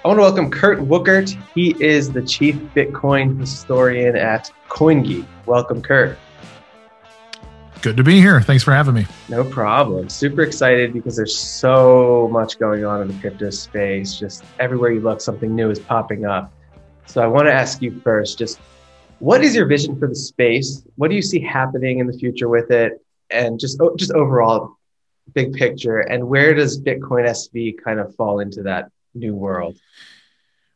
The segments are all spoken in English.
I want to welcome Kurt Wuckert. He is the chief Bitcoin historian at Coin Geek. Welcome, Kurt. Good to be here. Thanks for having me. No problem. Super excited because there's so much going on in the crypto space. Just everywhere you look, something new is popping up. So I want to ask you first, just what is your vision for the space? What do you see happening in the future with it? And just overall, big picture. And where does Bitcoin SV kind of fall into that new world?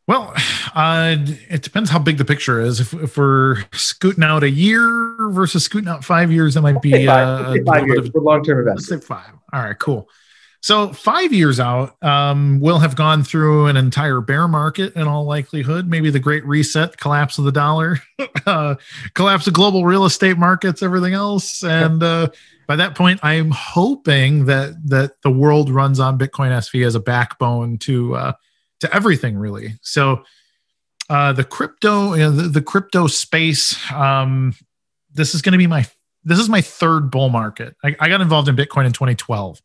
Well, it depends how big the picture is. If we're scooting out a year versus scooting out 5 years, that might be five years for long-term investment. Let's say 5. All right, cool. So 5 years out, we'll have gone through an entire bear market in all likelihood. Maybe the Great Reset, collapse of the dollar, collapse of global real estate markets, everything else. And by that point, I'm hoping that the world runs on Bitcoin SV as a backbone to everything, really. So the crypto space, this is my third bull market. I got involved in Bitcoin in 2012.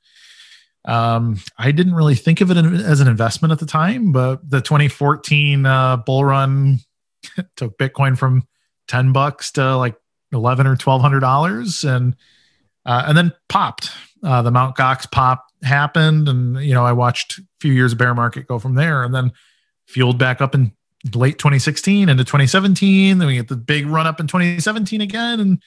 I didn't really think of it as an investment at the time, but the 2014 bull run took Bitcoin from $10 to like $1,100 or $1,200, and then popped. The Mt. Gox pop happened, and I watched a few years of bear market go from there, and then fueled back up in late 2016 into 2017. Then we get the big run up in 2017 again, and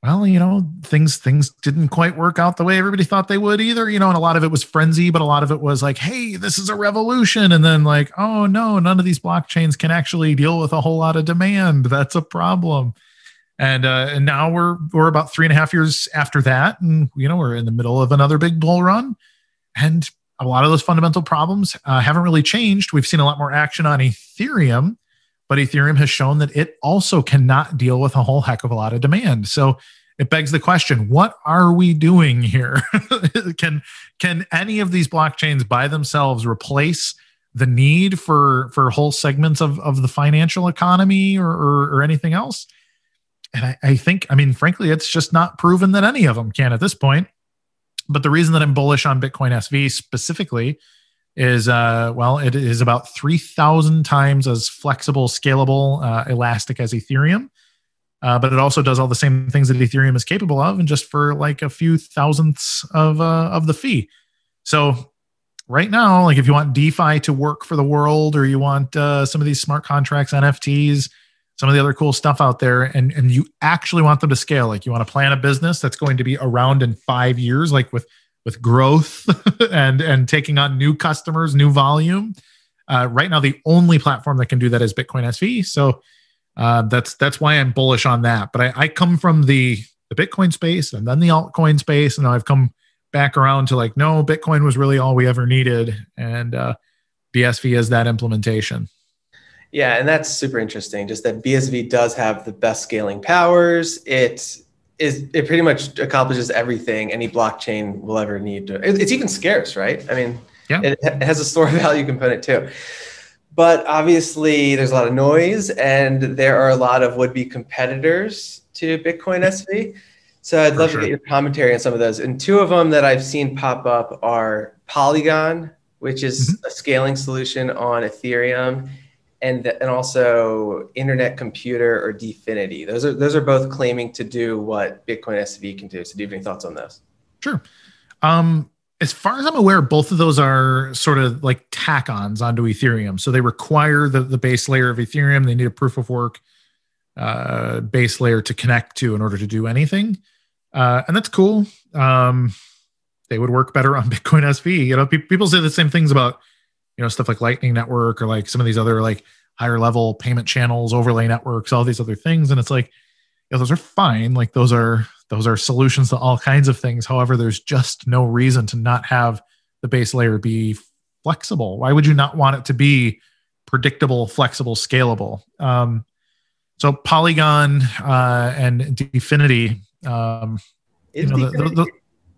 well, things didn't quite work out the way everybody thought they would either. And a lot of it was frenzy, but a lot of it was like, hey, this is a revolution, and then like, oh no, none of these blockchains can actually deal with a whole lot of demand. That's a problem. And now we're about 3.5 years after that, and we're in the middle of another big bull run, and a lot of those fundamental problems haven't really changed. We've seen a lot more action on Ethereum, but Ethereum has shown that it also cannot deal with a whole heck of a lot of demand. So it begs the question: what are we doing here? Can any of these blockchains by themselves replace the need for whole segments of the financial economy or anything else? And I think, frankly, it's just not proven that any of them can at this point. But the reason that I'm bullish on Bitcoin SV specifically is, it is about 3,000 times as flexible, scalable, elastic as Ethereum. But it also does all the same things that Ethereum is capable of, and just for like a few thousandths of the fee. So right now, like if you want DeFi to work for the world, or you want some of these smart contracts, NFTs, some of the other cool stuff out there, and you actually want them to scale, like you want to plan a business that's going to be around in 5 years, like with growth and taking on new customers, new volume. Right now, the only platform that can do that is Bitcoin SV. So that's why I'm bullish on that. But I come from the Bitcoin space and then the altcoin space, and now I've come back around to like, no, Bitcoin was really all we ever needed, and BSV is that implementation. Yeah, and that's super interesting. Just that BSV does have the best scaling powers. It pretty much accomplishes everything any blockchain will ever need to. It's even scarce, right? Yeah. It has a store value component too. But obviously, there's a lot of noise, and there are a lot of would-be competitors to Bitcoin SV. So I'd love to get your commentary on some of those. And two of them that I've seen pop up are Polygon, which is a scaling solution on Ethereum, and also Internet Computer or Dfinity. Those are both claiming to do what Bitcoin SV can do. So do you have any thoughts on those? Sure. As far as I'm aware, both of those are sort of like tack-ons onto Ethereum. So they require the base layer of Ethereum. They need a proof of work base layer to connect to in order to do anything. And that's cool. They would work better on Bitcoin SV. People say the same things about stuff like Lightning Network or like some of these other like higher level payment channels, overlay networks, all these other things. And it's like, those are fine. Like those are solutions to all kinds of things. However, there's just no reason to not have the base layer be flexible. Why would you not want it to be predictable, flexible, scalable? So Polygon and Dfinity.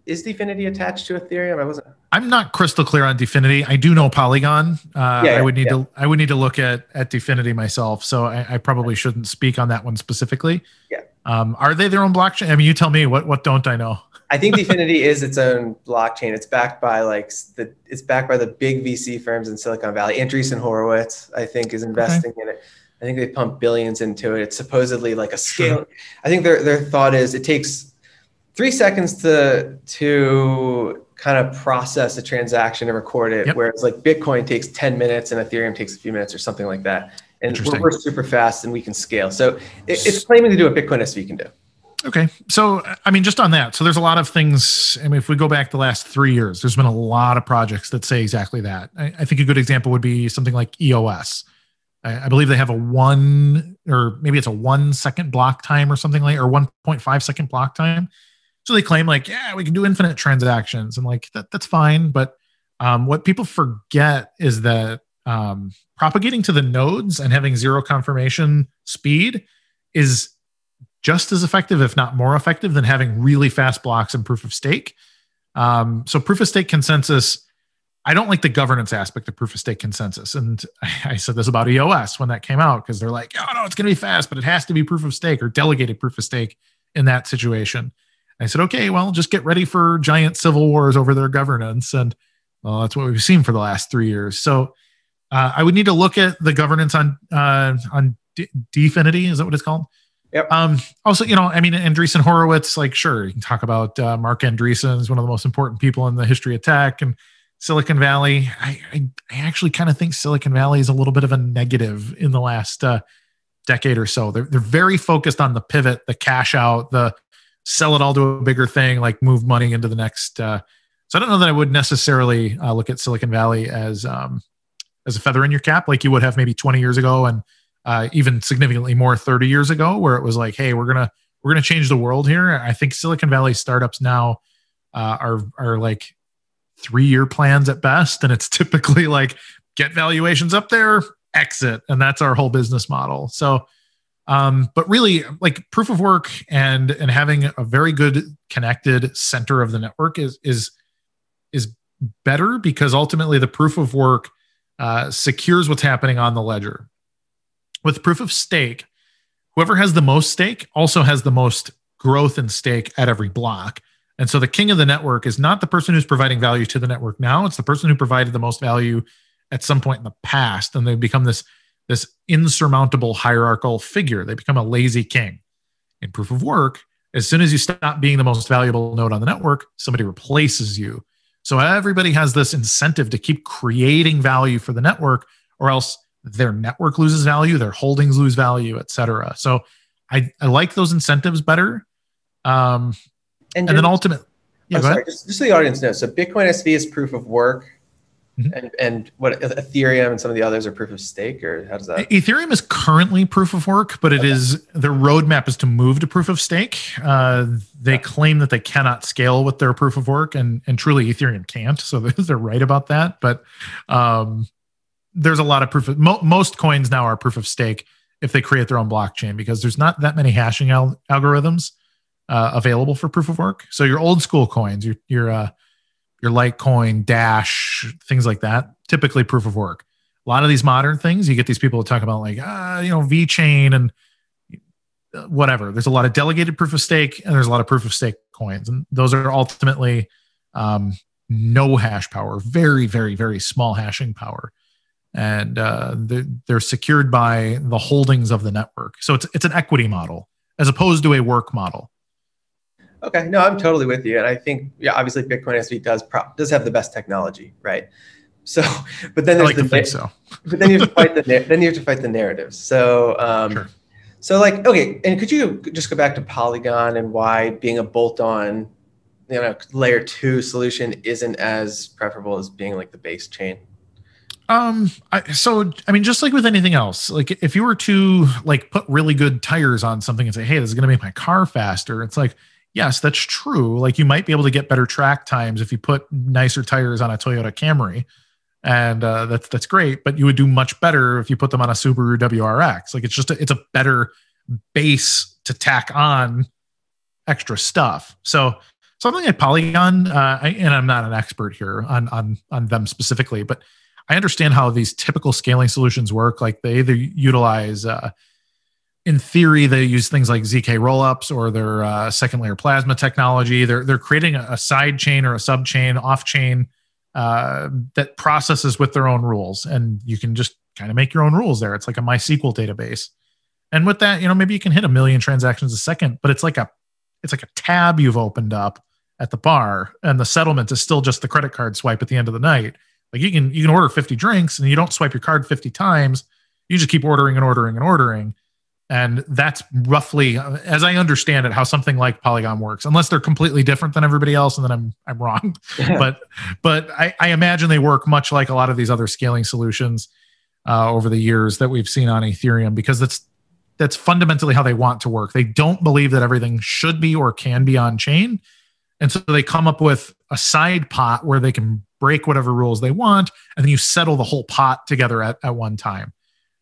Is Dfinity attached to Ethereum? I'm not crystal clear on Dfinity. I do know Polygon. I would need to look at Dfinity myself. So I probably shouldn't speak on that one specifically. Yeah. Are they their own blockchain? I mean, you tell me. What don't I know? I think Dfinity is its own blockchain. It's backed by the big VC firms in Silicon Valley. Andreessen Horowitz, I think, is investing in it. I think they pump billions into it. It's supposedly like a scale. Sure. I think their thought is it takes 3 seconds to kind of process a transaction and record it, whereas like Bitcoin takes 10 minutes and Ethereum takes a few minutes or something like that. And we're super fast and we can scale. So it's claiming to do what Bitcoin SV can do. Okay. So, I mean, just on that, so there's a lot of things. I mean, if we go back the last 3 years, there's been a lot of projects that say exactly that. I think a good example would be something like EOS. I believe they have a 1 second block time or something like, or 1.5 second block time. So they claim like, yeah, we can do infinite transactions, and like that's fine. But what people forget is that propagating to the nodes and having zero confirmation speed is just as effective, if not more effective, than having really fast blocks in proof of stake. So proof of stake consensus, I don't like the governance aspect of proof of stake consensus. And I said this about EOS when that came out, because they're like, oh no, it's going to be fast, but it has to be proof of stake or delegated proof of stake in that situation. I said, okay, well, just get ready for giant civil wars over their governance. And well, that's what we've seen for the last 3 years. So I would need to look at the governance on Dfinity. Is that what it's called? Yep. Also, I mean, Andreessen Horowitz, like, sure, you can talk about Mark Andreessen is one of the most important people in the history of tech, and Silicon Valley. I actually kind of think Silicon Valley is a little bit of a negative in the last decade or so. They're very focused on the pivot, the cash out, the sell it all to a bigger thing, like move money into the next. So I don't know that I would necessarily look at Silicon Valley as a feather in your cap, like you would have maybe 20 years ago, and even significantly more 30 years ago, where it was like, hey, we're gonna change the world here. I think Silicon Valley startups now are like 3-year plans at best, and it's typically like get valuations up there, exit, and that's our whole business model. So, but really, like proof of work and having a very good connected center of the network is better, because ultimately the proof of work secures what's happening on the ledger. With proof of stake, whoever has the most stake also has the most growth in stake at every block. And so the king of the network is not the person who's providing value to the network now. It's the person who provided the most value at some point in the past. And they become this insurmountable hierarchical figure. They become a lazy king. In proof of work, as soon as you stop being the most valuable node on the network, somebody replaces you. So everybody has this incentive to keep creating value for the network, or else their network loses value, their holdings lose value, et cetera. So I like those incentives better. And then ultimately, just so the audience knows, so Bitcoin SV is proof of work, and what Ethereum and some of the others are proof of stake, or how does that? Ethereum is currently proof of work, but it is, their roadmap is to move to proof of stake. They claim that they cannot scale with their proof of work, and truly Ethereum can't. So they're right about that. But there's a lot of proof of, most coins now are proof of stake if they create their own blockchain, because there's not that many hashing algorithms available for proof of work. So your old school coins, your Litecoin, Dash, things like that, typically proof of work. A lot of these modern things, you get these people to talk about like, VECHAIN and whatever. There's a lot of delegated proof of stake, and there's a lot of proof of stake coins. And those are ultimately no hash power, very, very, very small hashing power. And they're secured by the holdings of the network. So it's an equity model as opposed to a work model. Okay, no, I'm totally with you, and I think obviously Bitcoin SV does have the best technology, right? So, but then there's But then you have to fight the narratives. So, sure. So like, okay, and could you just go back to Polygon and why being a bolt-on, layer 2 solution isn't as preferable as being like the base chain? Just like with anything else, like if you were to like put really good tires on something and say, hey, this is going to make my car faster, it's like, yes, that's true. Like you might be able to get better track times if you put nicer tires on a Toyota Camry, and that's great. But you would do much better if you put them on a Subaru WRX. Like it's a better base to tack on extra stuff. So something like Polygon, and I'm not an expert here on them specifically, but I understand how these typical scaling solutions work. Like they either utilize in theory, they use things like ZK rollups or their second layer plasma technology. They're creating a side chain or a sub chain, off chain that processes with their own rules, and you can just kind of make your own rules there. It's like a MySQL database, and with that, maybe you can hit 1 million transactions a second, but it's like a tab you've opened up at the bar, and the settlement is still just the credit card swipe at the end of the night. Like you can order 50 drinks, and you don't swipe your card 50 times. You just keep ordering and ordering and ordering. And that's roughly, as I understand it, how something like Polygon works, unless they're completely different than everybody else, and then I'm wrong. Yeah. But I imagine they work much like a lot of these other scaling solutions over the years that we've seen on Ethereum, because that's fundamentally how they want to work. They don't believe that everything should be or can be on chain, and so they come up with a side pot where they can break whatever rules they want, and then you settle the whole pot together at one time.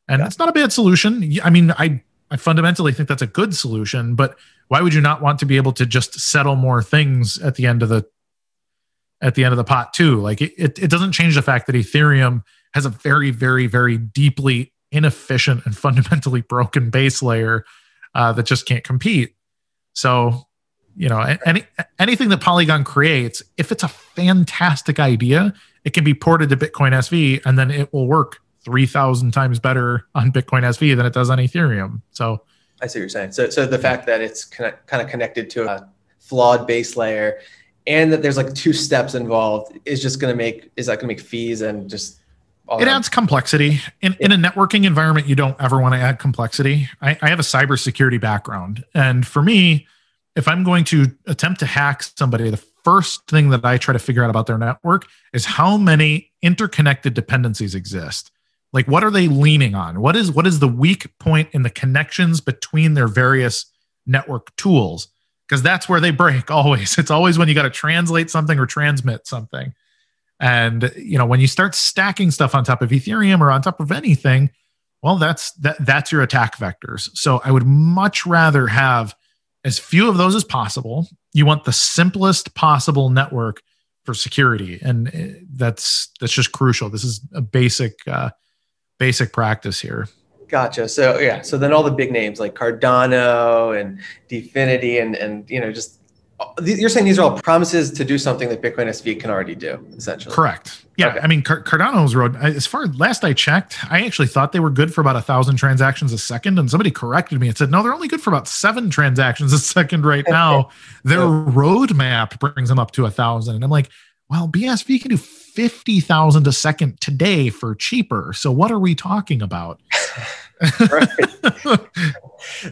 And It's not a bad solution. I mean, I fundamentally think that's a good solution, but why would you not want to be able to just settle more things at the end of the pot too? Like it doesn't change the fact that Ethereum has a very, very, very deeply inefficient and fundamentally broken base layer that just can't compete. So, anything that Polygon creates, if it's a fantastic idea, it can be ported to Bitcoin SV, and then it will work 3,000 times better on Bitcoin SV than it does on Ethereum. So I see what you're saying. So the fact that it's kind of connected to a flawed base layer, and that there's like 2 steps involved, is that going to make fees and just all it adds complexity in a networking environment. You don't ever want to add complexity. I have a cybersecurity background, and for me, if I'm going to attempt to hack somebody, the first thing that I try to figure out about their network is how many interconnected dependencies exist. Like, what are they leaning on? What is the weak point in the connections between their various network tools? Because that's where they break always. It's always when you got to translate something or transmit something. And when you start stacking stuff on top of Ethereum or on top of anything, well, that's your attack vectors. So I would much rather have as few of those as possible. You want the simplest possible network for security, and that's just crucial. This is a basic practice here. Gotcha. So then all the big names like Cardano and Dfinity and just you're saying these are all promises to do something that Bitcoin SV can already do, essentially. Correct. Yeah. Okay. I mean, Cardano's road, as far as last I checked, I actually thought they were good for about 1,000 transactions a second, and somebody corrected me and said, no, they're only good for about 7 transactions a second right now. Their roadmap brings them up to 1,000. And I'm like, well, BSV can do 50,000 a second today for cheaper. So what are we talking about? Right.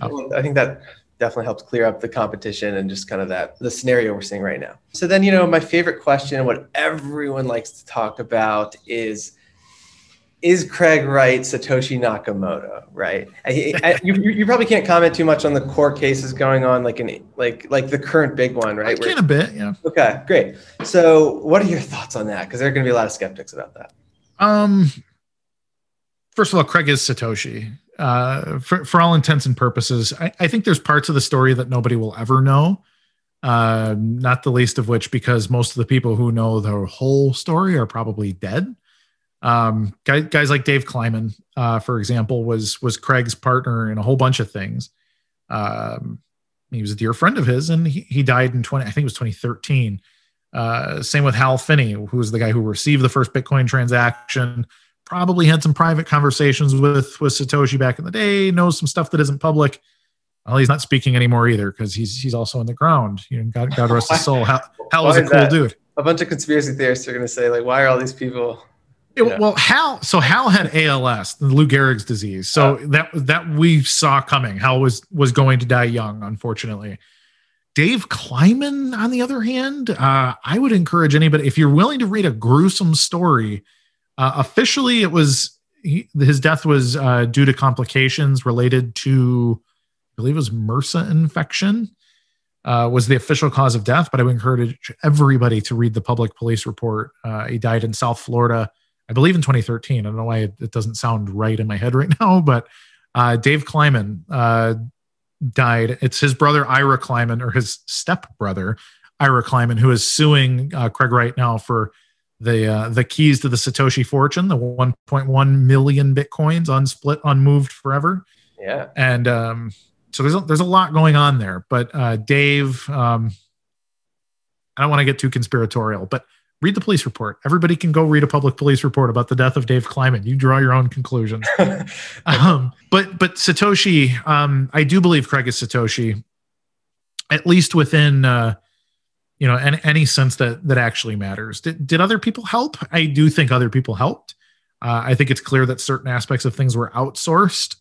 I think that definitely helps clear up the competition and just kind of the scenario we're seeing right now. So then, my favorite question, what everyone likes to talk about is Craig right, Satoshi Nakamoto, right? You probably can't comment too much on the court cases going on, like the current big one, right? I can a bit, yeah. Okay, great. So what are your thoughts on that? Because there are going to be a lot of skeptics about that. First of all, Craig is Satoshi. For all intents and purposes, I think there's parts of the story that nobody will ever know. Not the least of which because most of the people who know the whole story are probably dead. Guys like Dave Kleiman, for example, was Craig's partner in a whole bunch of things. He was a dear friend of his, and he died in 2013. Same with Hal Finney, who was the guy who received the first Bitcoin transaction. Probably had some private conversations with Satoshi back in the day. Knows some stuff that isn't public. Well, he's not speaking anymore either because he's also in the ground. God rest his soul. Hal was a cool dude. A bunch of conspiracy theorists are going to say, like, why are all these people? Well, Hal had ALS, the Lou Gehrig's disease. So that we saw coming. Hal was going to die young, unfortunately. Dave Kleiman, on the other hand, I would encourage anybody, if you're willing to read a gruesome story, officially his death was due to complications related to, I believe it was MRSA infection, was the official cause of death. But I would encourage everybody to read the public police report. He died in South Florida, I believe in 2013. I don't know why it doesn't sound right in my head right now, but Dave Kleiman died. It's his brother, Ira Kleiman, or his stepbrother, Ira Kleiman, who is suing Craig right now for the keys to the Satoshi fortune, the 1.1 million Bitcoins unsplit, unmoved forever. Yeah. And so there's a lot going on there. But Dave, I don't want to get too conspiratorial, but read the police report. Everybody can go read a public police report about the death of Dave Kleiman. You draw your own conclusions. But Satoshi, I do believe Craig is Satoshi, at least within any sense that actually matters. Did other people help? I do think other people helped. I think it's clear that certain aspects of things were outsourced,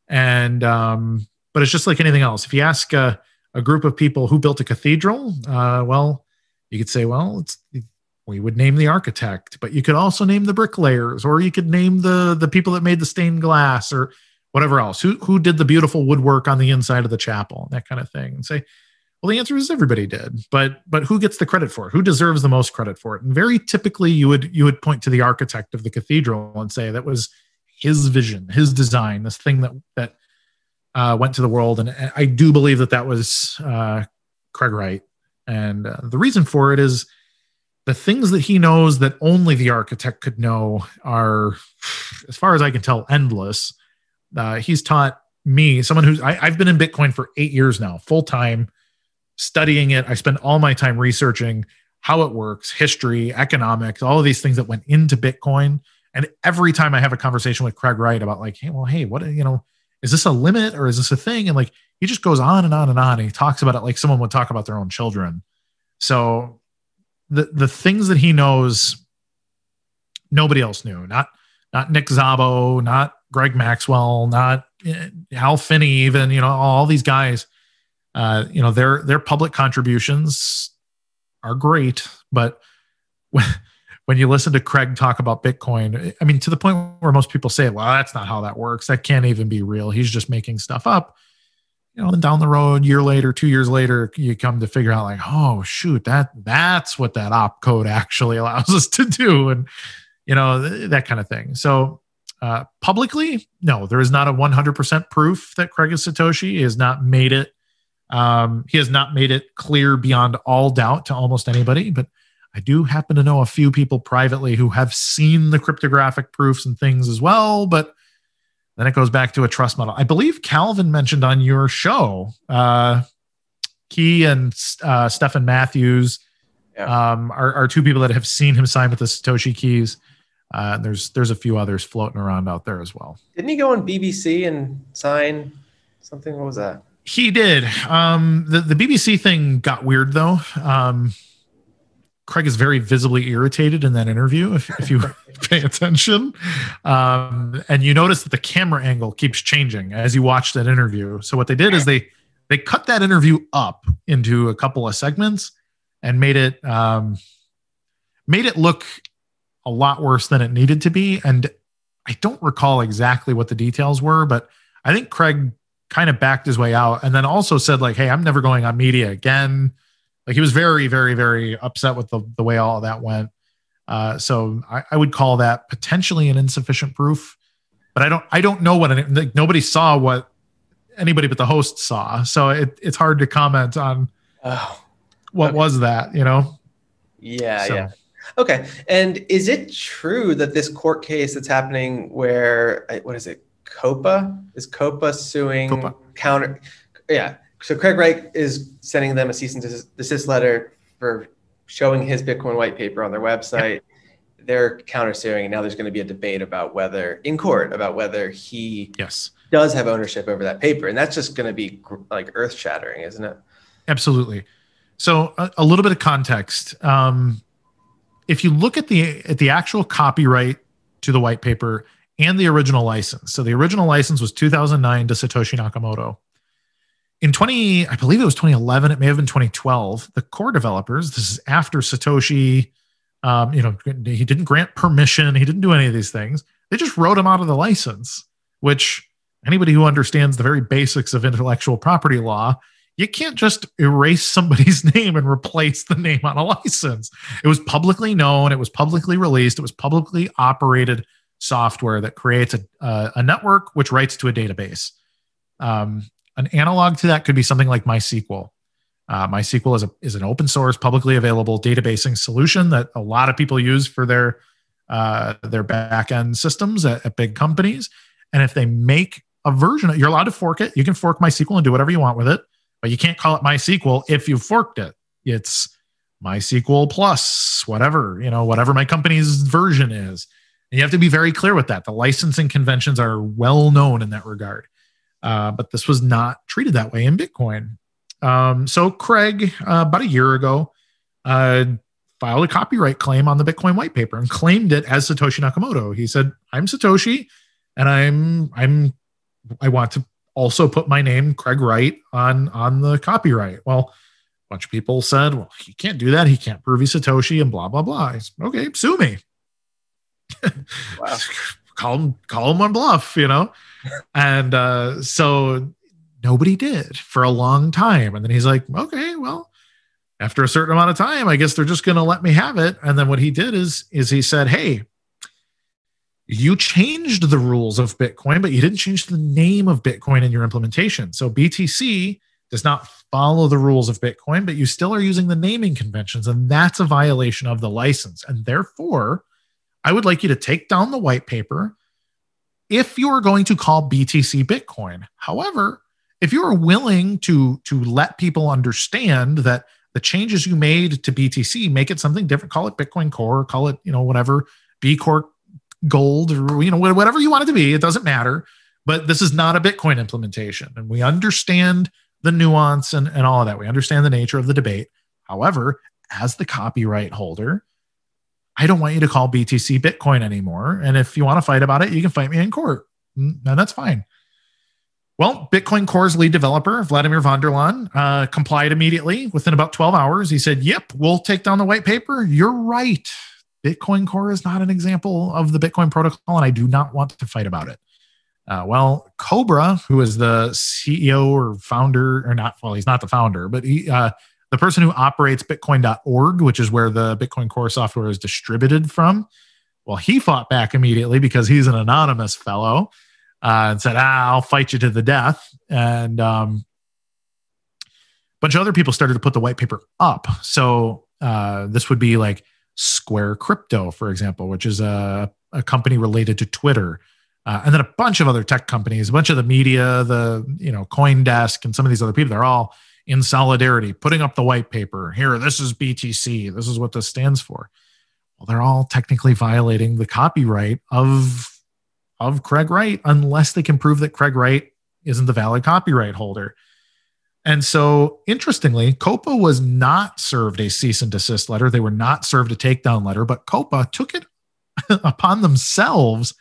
and but it's just like anything else. If you ask a group of people who built a cathedral, well, you could say, well, we would name the architect, but you could also name the bricklayers, or you could name the people that made the stained glass, or whatever else. Who did the beautiful woodwork on the inside of the chapel, that kind of thing, and say, well, the answer is everybody did, but who gets the credit for it? Who deserves the most credit for it? And very typically, you would point to the architect of the cathedral and say that was his vision, his design, this thing that went to the world. And I do believe that was Craig Wright. And the reason for it is the things that he knows that only the architect could know are, as far as I can tell, endless. He's taught me, someone I've been in Bitcoin for 8 years now, full time, studying it. I spend all my time researching how it works, history, economics, all of these things that went into Bitcoin. And every time I have a conversation with Craig Wright about like, hey, what, is this a limit or is this a thing? And like, he just goes on and on and on. And he talks about it like someone would talk about their own children. So the things that he knows, nobody else knew. Not Nick Szabo, not Greg Maxwell, not Hal Finney, even, all these guys. Their public contributions are great, but when you listen to Craig talk about Bitcoin, I mean, to the point where most people say, well, that's not how that works. That can't even be real. He's just making stuff up. Then down the road, year later, 2 years later, you come to figure out like, oh shoot, that's what that op code actually allows us to do. And, that kind of thing. So publicly, no, there is not a 100% proof that Craig is Satoshi. He has not made it. He has not made it clear beyond all doubt to almost anybody, but I do happen to know a few people privately who have seen the cryptographic proofs and things as well, but then it goes back to a trust model. I believe Calvin mentioned on your show, Key and Stephen Matthews are two people that have seen him sign with the Satoshi keys. There's a few others floating around out there as well. Didn't he go on BBC and sign something? What was that? He did. The BBC thing got weird though. Craig is very visibly irritated in that interview, if you pay attention. And you notice that the camera angle keeps changing as you watch that interview. So what they did is they cut that interview up into a couple of segments and made it look a lot worse than it needed to be. And I don't recall exactly what the details were, but I think Craig kind of backed his way out and then also said like, hey, I'm never going on media again. Like he was very, very, very upset with the way all of that went. So I would call that potentially an insufficient proof, but I don't know nobody saw what anybody but the host saw. So it's hard to comment on what was that, Yeah. So. Yeah. Okay. And is it true that this court case that's happening where, what is it? Is Copa suing counter? Yeah. So Craig Wright is sending them a cease and desist letter for showing his Bitcoin white paper on their website. Yep. They're countersuing, and now there's going to be a debate in court about whether he does have ownership over that paper, and that's just going to be like earth shattering, isn't it? Absolutely. So a little bit of context. If you look at the actual copyright to the white paper and the original license, so the original license was 2009 to Satoshi Nakamoto. In I believe it was 2011, it may have been 2012, the core developers, this is after Satoshi, he didn't grant permission, he didn't do any of these things. They just wrote him out of the license, which anybody who understands the very basics of intellectual property law, you can't just erase somebody's name and replace the name on a license. It was publicly known, it was publicly released, it was publicly operated software that creates a network which writes to a database. An analog to that could be something like MySQL. MySQL is an open source, publicly available databasing solution that a lot of people use for their back-end systems at big companies. And if they make a version. You're allowed to fork it. You can fork MySQL and do whatever you want with it, but you can't call it MySQL if you forked it. It's MySQL plus whatever, whatever my company's version is. And you have to be very clear with that. The licensing conventions are well known in that regard. But this was not treated that way in Bitcoin. So Craig, about a year ago, filed a copyright claim on the Bitcoin white paper and claimed it as Satoshi Nakamoto. He said, "I'm Satoshi, and I want to also put my name, Craig Wright, on the copyright." Well, a bunch of people said, "Well, he can't do that. He can't prove he's Satoshi," and blah blah blah. I said, "Okay, sue me." Wow. call him on bluff, And so nobody did for a long time. And then he's like, "Okay, well, after a certain amount of time, I guess they're just going to let me have it." And then what he did is he said, "Hey, you changed the rules of Bitcoin, but you didn't change the name of Bitcoin in your implementation. So BTC does not follow the rules of Bitcoin, but you still are using the naming conventions, and that's a violation of the license. And therefore, I would like you to take down the white paper if you are going to call BTC Bitcoin. However, if you are willing to let people understand that the changes you made to BTC make it something different, call it Bitcoin Core, call it, whatever, B Core Gold, or, whatever you want it to be, it doesn't matter. But this is not a Bitcoin implementation. And we understand the nuance and all of that. We understand the nature of the debate. However, as the copyright holder, I don't want you to call BTC Bitcoin anymore. And if you want to fight about it, you can fight me in court. And that's fine." Well, Bitcoin Core's lead developer, Vladimir von der Laan, complied immediately within about 12 hours. He said, "Yep, we'll take down the white paper. You're right. Bitcoin Core is not an example of the Bitcoin protocol, and I do not want to fight about it." Well, Cobra, who is the CEO or founder, or not, well, he's not the founder, but the person who operates Bitcoin.org, which is where the Bitcoin Core software is distributed from, well, he fought back immediately because he's an anonymous fellow, and said, "I'll fight you to the death." And a bunch of other people started to put the white paper up. So this would be like Square Crypto, for example, which is a company related to Twitter. And then a bunch of other tech companies, a bunch of the media, the CoinDesk, and some of these other people, they're all in solidarity, putting up the white paper. Here, this is BTC. This is what this stands for. Well, they're all technically violating the copyright of Craig Wright, unless they can prove that Craig Wright isn't the valid copyright holder. And so, interestingly, COPA was not served a cease and desist letter. They were not served a takedown letter, but COPA took it upon themselves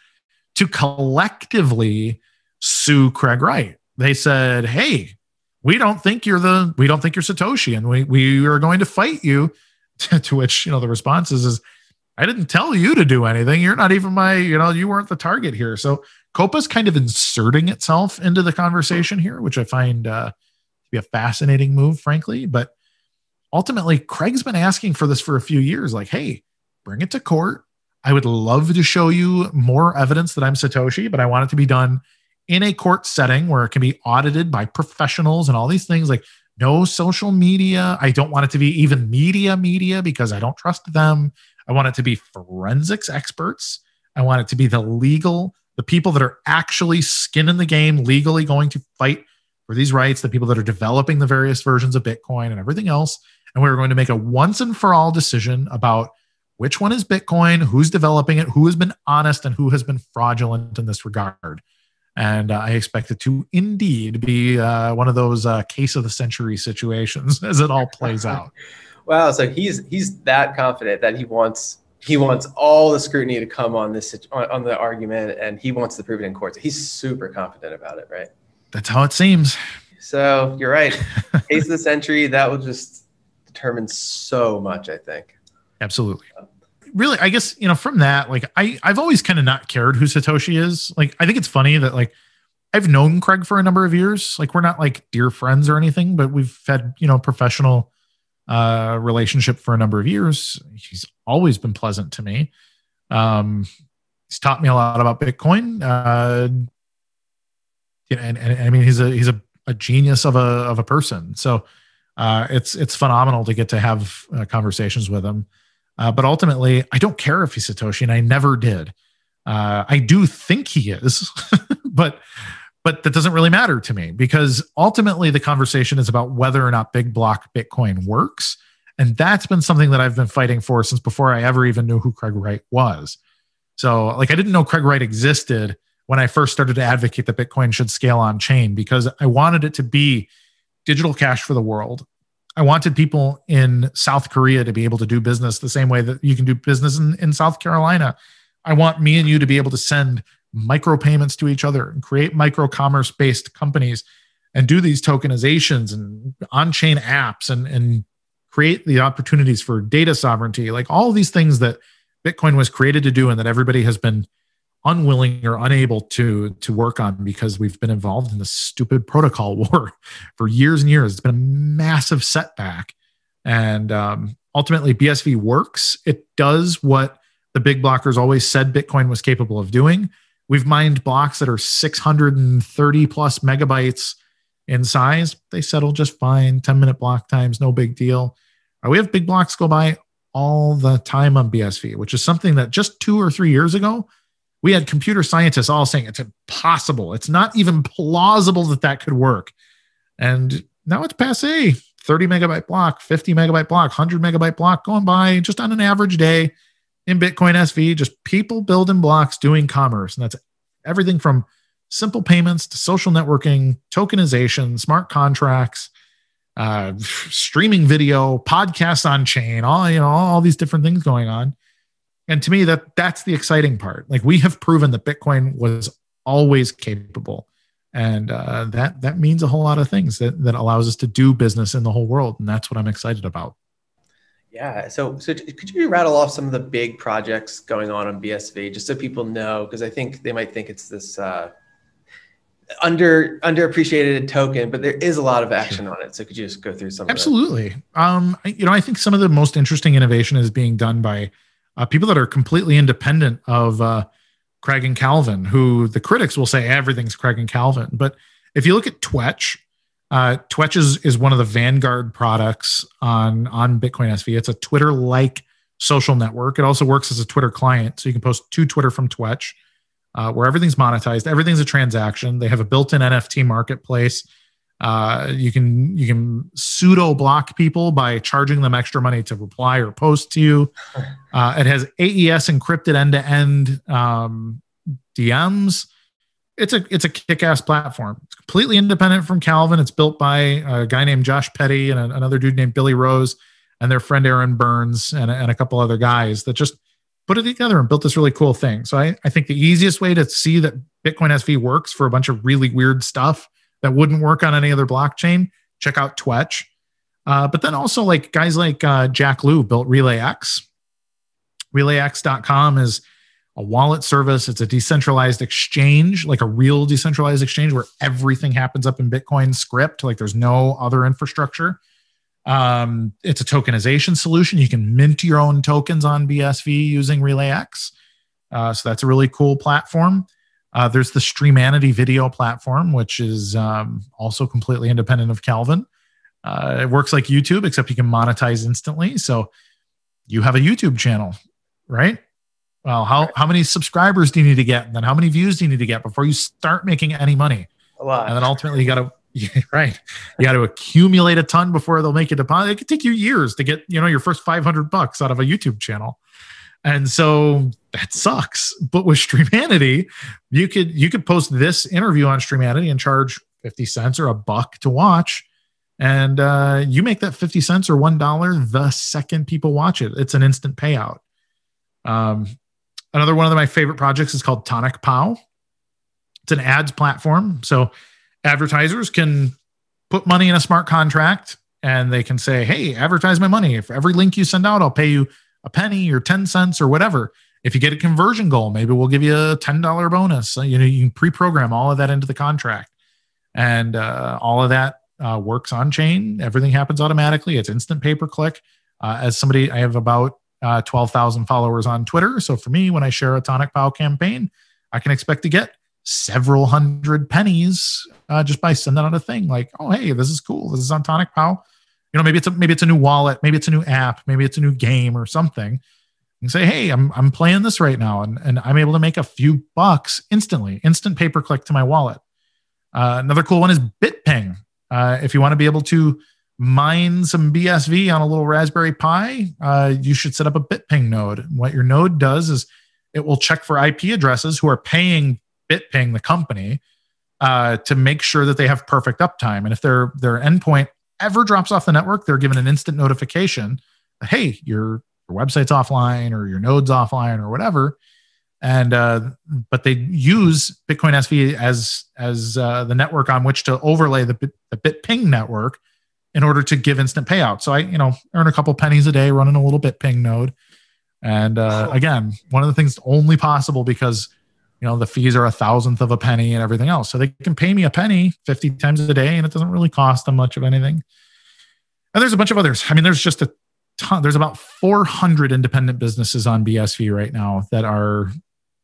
to collectively sue Craig Wright. They said, "Hey, we don't think you're Satoshi, and we are going to fight you." To which, the response is, "I didn't tell you to do anything. You're not even you weren't the target here." So COPA's kind of inserting itself into the conversation here, which I find to be a fascinating move, frankly. But ultimately, Craig's been asking for this for a few years. Like, "Hey, bring it to court. I would love to show you more evidence that I'm Satoshi, but I want it to be done in a court setting where it can be audited by professionals and all these things. Like, no social media. I don't want it to be even media because I don't trust them. I want it to be forensics experts. I want it to be the people that are actually skin in the game, legally going to fight for these rights, the people that are developing the various versions of Bitcoin and everything else. And we're going to make a once and for all decision about which one is Bitcoin, who's developing it, who has been honest, and who has been fraudulent in this regard." And I expect it to indeed be one of those case of the century situations as it all plays out. Wow, so he's that confident that he wants all the scrutiny to come on on the argument, and he wants to prove it in court. So he's super confident about it, right? That's how it seems. So you're right. Case of the century, that will just determine so much, I think. Absolutely. Really, I guess, from that, like, I've always kind of not cared who Satoshi is. Like, I think it's funny that, like, I've known Craig for a number of years. Like, we're not like dear friends or anything, but we've had, professional relationship for a number of years. He's always been pleasant to me. He's taught me a lot about Bitcoin. And I mean, he's a genius of a person. So it's phenomenal to get to have conversations with him. But ultimately, I don't care if he's Satoshi, and I never did. I do think he is, but But that doesn't really matter to me, because ultimately the conversation is about whether or not big block Bitcoin works. And that's been something that I've been fighting for since before I ever even knew who Craig Wright was. So like, I didn't know Craig Wright existed when I first started to advocate that Bitcoin should scale on chain, because I wanted it to be digital cash for the world. I wanted people in South Korea to be able to do business the same way that you can do business in South Carolina. I want me and you to be able to send micro payments to each other and create micro commerce based companies and do these tokenizations and on-chain apps and create the opportunities for data sovereignty, like all these things that Bitcoin was created to do and that everybody has been unwilling or unable to work on because we've been involved in this stupid protocol war for years and years. It's been a massive setback. And ultimately, BSV works. It does what the big blockers always said Bitcoin was capable of doing. We've mined blocks that are 630 plus megabytes in size. They settle just fine. 10-minute block times, no big deal. We have big blocks go by all the time on BSV, which is something that just 2 or 3 years ago, we had computer scientists all saying it's impossible. It's not even plausible that that could work. And now it's passe. 30 megabyte block, 50 megabyte block, 100 megabyte block going by just on an average day in Bitcoin SV, just people building blocks, doing commerce. And that's everything from simple payments to social networking, tokenization, smart contracts, streaming video, podcasts on chain, all these different things going on. And to me, that's the exciting part. Like, we have proven that Bitcoin was always capable. And that means a whole lot of things that allows us to do business in the whole world. And that's what I'm excited about. Yeah. So could you rattle off some of the big projects going on BSV, just so people know? Because I think they might think it's this underappreciated token, but there is a lot of action on it. So could you just go through some Absolutely. of that? I think some of the most interesting innovation is being done by people that are completely independent of Craig and Calvin, who the critics will say everything's Craig and Calvin. But if you look at Twetch, Twetch is one of the vanguard products on Bitcoin SV. It's a Twitter-like social network. It also works as a Twitter client. So you can post to Twitter from Twetch, where everything's monetized. Everything's a transaction. They have a built-in NFT marketplace. You can pseudo block people by charging them extra money to reply or post to you. It has AES encrypted end-to-end DMs. It's a kick-ass platform. It's completely independent from Calvin. It's built by a guy named Josh Petty and another dude named Billy Rose and their friend Aaron Burns and a couple other guys that just put it together and built this really cool thing. So I think the easiest way to see that Bitcoin SV works for a bunch of really weird stuff that wouldn't work on any other blockchain, check out Twetch. But then also like guys like Jack Liu built RelayX. RelayX.com is a wallet service. It's a decentralized exchange, like a real decentralized exchange where everything happens up in Bitcoin script. Like there's no other infrastructure. It's a tokenization solution. You can mint your own tokens on BSV using RelayX. So that's a really cool platform. There's the Streamanity video platform, which is also completely independent of Calvin. It works like YouTube, except you can monetize instantly. So you have a YouTube channel, right? Well, how many subscribers do you need to get? And then how many views do you need to get before you start making any money? A lot. And then ultimately you got to, right. You got to accumulate a ton before they'll make a deposit. It could take you years to get, your first $500 out of a YouTube channel. And so that sucks. But with Streamanity, you could post this interview on Streamanity and charge 50 cents or $1 to watch. And you make that 50 cents or $1 the second people watch it. It's an instant payout. Another one of my favorite projects is called Tonic Pow. It's an ads platform. So advertisers can put money in a smart contract and they can say, hey, advertise my money. For every link you send out, I'll pay you a penny or 10 cents or whatever. If you get a conversion goal, maybe we'll give you a $10 bonus. So, you can pre-program all of that into the contract. And all of that works on chain. Everything happens automatically. It's instant pay-per-click. As somebody, I have about 12,000 followers on Twitter. So for me, when I share a Tonic Pow campaign, I can expect to get several hundred pennies just by sending out a thing like, oh, hey, this is cool. This is on Tonic Pow. Maybe it's a new wallet, maybe it's a new app, maybe it's a new game or something. And say, hey, I'm playing this right now, and I'm able to make a few bucks instantly, instant pay-per-click to my wallet. Another cool one is BitPing. If you want to be able to mine some BSV on a little Raspberry Pi, you should set up a BitPing node. What your node does is it will check for IP addresses who are paying BitPing, the company, to make sure that they have perfect uptime. And if their endpoint ever drops off the network, they're given an instant notification that, hey, your website's offline or your node's offline or whatever. And but they use Bitcoin SV as the network on which to overlay the BitPing network in order to give instant payout. So I earn a couple pennies a day running a little BitPing node. And again, one of the things only possible because the fees are 1,000th of a penny and everything else. So they can pay me a penny 50 times a day, and it doesn't really cost them much of anything. And there's a bunch of others. I mean, there's just a ton. There's about 400 independent businesses on BSV right now that are,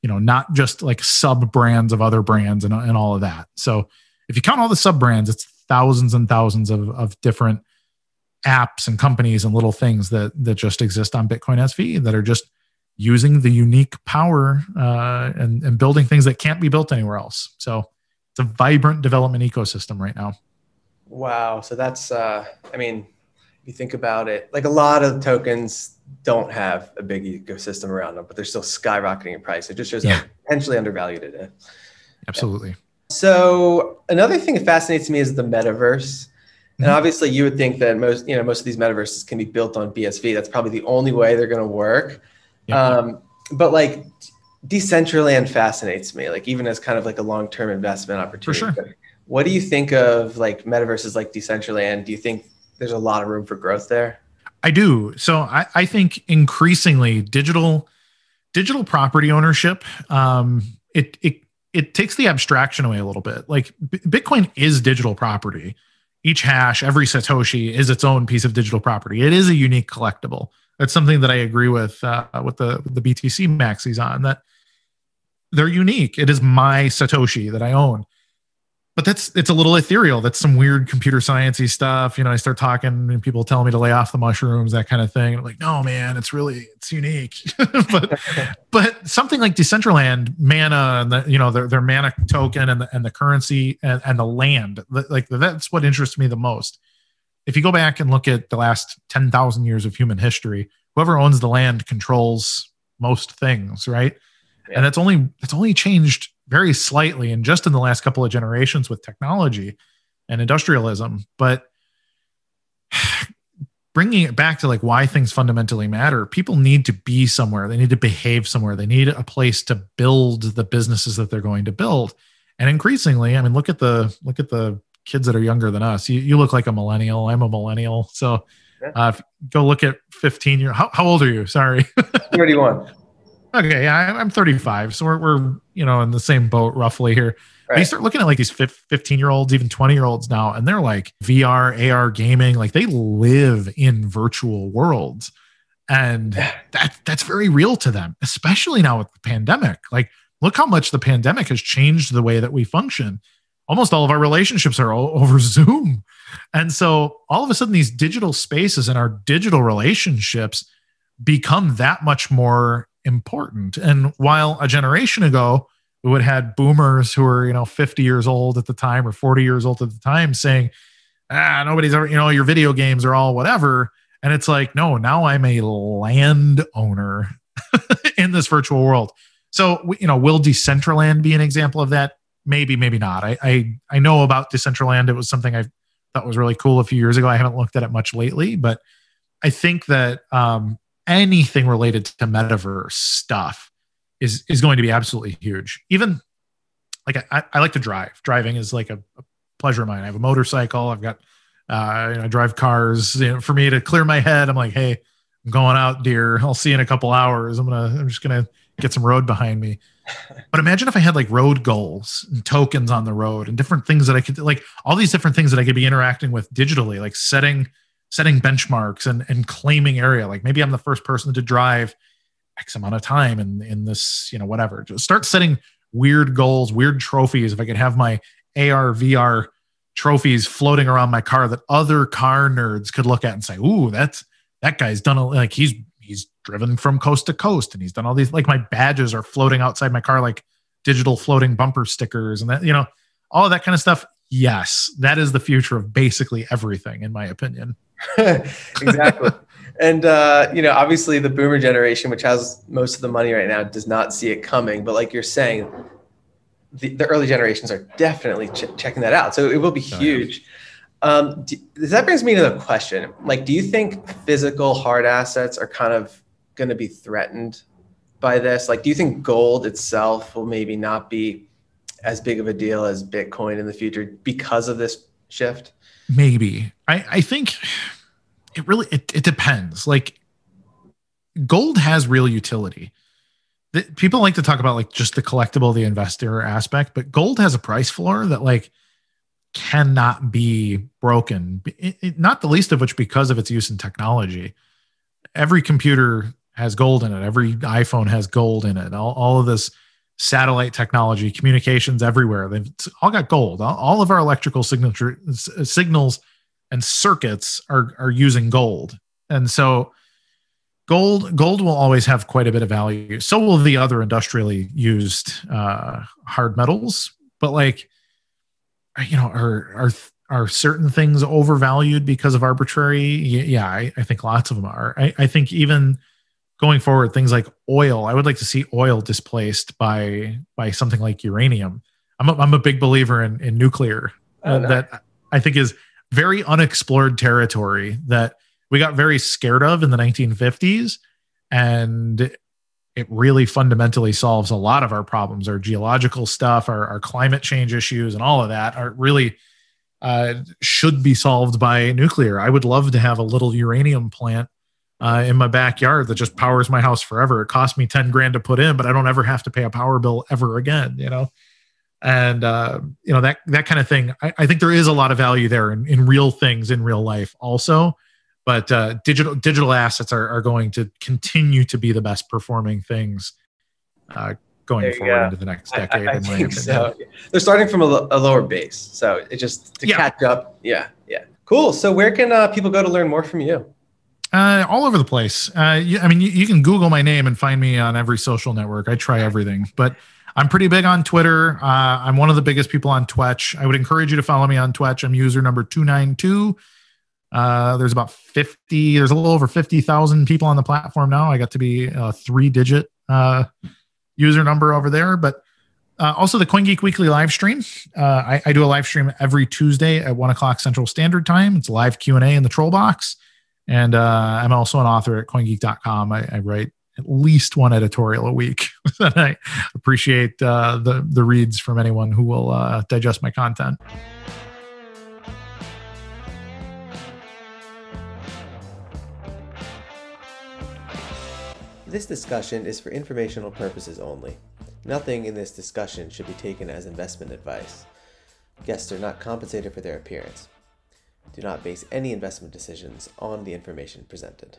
not just like sub brands of other brands and all of that. So if you count all the sub brands, it's thousands and thousands of different apps and companies and little things that just exist on Bitcoin SV that are just using the unique power and building things that can't be built anywhere else. So it's a vibrant development ecosystem right now. Wow. So that's, if you think about it, like a lot of tokens don't have a big ecosystem around them, but they're still skyrocketing in price. It just shows how potentially undervalued it is. Absolutely. Yeah. So another thing that fascinates me is the metaverse. And obviously you would think that most of these metaverses can be built on BSV. That's probably the only way they're going to work. Yep. But like Decentraland fascinates me, like even as kind of like a long-term investment opportunity. For sure. What do you think of like metaverses like Decentraland? Do you think there's a lot of room for growth there? I do. So I think increasingly digital property ownership, it takes the abstraction away a little bit. Like Bitcoin is digital property. Each hash, every Satoshi is its own piece of digital property. It is a unique collectible. That's something that I agree with the BTC maxis on, that they're unique. It is my Satoshi that I own. But it's a little ethereal. That's some weird computer sciencey stuff. I start talking and people tell me to lay off the mushrooms, that kind of thing. I'm like, no, man, it's unique. but something like Decentraland, Mana, and their Mana token and the currency and the land, like that's what interests me the most. If you go back and look at the last 10,000 years of human history, whoever owns the land controls most things, right? Yeah. And it's only changed very slightly and just in the last couple of generations with technology and industrialism. But bringing it back to like why things fundamentally matter, people need to be somewhere. They need to behave somewhere. They need a place to build the businesses that they're going to build. And increasingly, look at the kids that are younger than us. You look like a millennial. I'm a millennial. So go look at 15 years. How old are you? Sorry. 31. Okay, yeah, I'm 35, so we're in the same boat roughly here. Right. But you start looking at like these 15-year-olds, even 20-year-olds now, and they're like VR, AR gaming, like they live in virtual worlds, and that's very real to them, especially now with the pandemic. Like, look how much the pandemic has changed the way that we function. Almost all of our relationships are over Zoom, and so all of a sudden, these digital spaces and our digital relationships become that much more important. And while a generation ago we would have had boomers who were 50 years old at the time or 40 years old at the time saying, nobody's ever, your video games are all whatever. And it's like, no, now I'm a landowner in this virtual world. So will Decentraland be an example of that? Maybe not. I know about Decentraland. It was something I thought was really cool a few years ago. I haven't looked at it much lately, but I think that anything related to metaverse stuff is going to be absolutely huge. Even like I like to drive. Driving is like a pleasure of mine. I have a motorcycle. I've got I drive cars. For me to clear my head, I'm like, hey, I'm going out, dear. I'll see you in a couple hours. I'm just gonna get some road behind me. But imagine if I had like road goals and tokens on the road and different things that I could, like all these different things that I could be interacting with digitally, like setting benchmarks and claiming area. Like maybe I'm the first person to drive X amount of time in this, whatever. Just start setting weird goals, weird trophies. If I could have my AR, VR trophies floating around my car that other car nerds could look at and say, ooh, that guy's done like he's driven from coast to coast and he's done all these, like my badges are floating outside my car, like digital floating bumper stickers and that, all of that kind of stuff. Yes, that is the future of basically everything, in my opinion. Exactly. And, obviously the boomer generation, which has most of the money right now, does not see it coming. But like you're saying, the early generations are definitely checking that out. So it will be huge. That brings me to the question, like, do you think physical hard assets are kind of going to be threatened by this? Like, do you think gold itself will maybe not be as big of a deal as Bitcoin in the future because of this shift? Maybe. I think it depends. Like, gold has real utility. People like to talk about like just the collectible, the investor aspect, but gold has a price floor that like cannot be broken. Not the least of which because of its use in technology. Every computer has gold in it. Every iPhone has gold in it. All of this satellite technology, communications everywhere, they've all got gold. All of our electrical signals and circuits are using gold. And so gold will always have quite a bit of value. So will the other industrially used hard metals. But like, are certain things overvalued because of arbitrary? Yeah, I think lots of them are. I think even going forward, things like oil, I would like to see oil displaced by something like uranium. I'm a big believer in nuclear. That I think is very unexplored territory that we got very scared of in the 1950s, and it really fundamentally solves a lot of our problems, our geological stuff, our climate change issues, and all of that are really should be solved by nuclear. I would love to have a little uranium plant in my backyard that just powers my house forever. It cost me 10 grand to put in, but I don't ever have to pay a power bill ever again, And, that kind of thing. I think there is a lot of value there in real things in real life also. But digital assets are going to continue to be the best performing things going forward into the next decade. I think so. They're starting from a lower base, so it just to catch up. Yeah. Cool. So where can people go to learn more from you? All over the place. You can Google my name and find me on every social network. I try everything, but I'm pretty big on Twitter. I'm one of the biggest people on Twitch. I would encourage you to follow me on Twitch. I'm user number 292. There's a little over 50,000 people on the platform now. I got to be a 3-digit user number over there, but also the Coin Geek weekly live stream. I do a live stream every Tuesday at 1:00 Central Standard Time. It's a live Q&A in the troll box. And I'm also an author at coingeek.com. I write at least one editorial a week. And I appreciate the reads from anyone who will digest my content. This discussion is for informational purposes only. Nothing in this discussion should be taken as investment advice. Guests are not compensated for their appearance. Do not base any investment decisions on the information presented.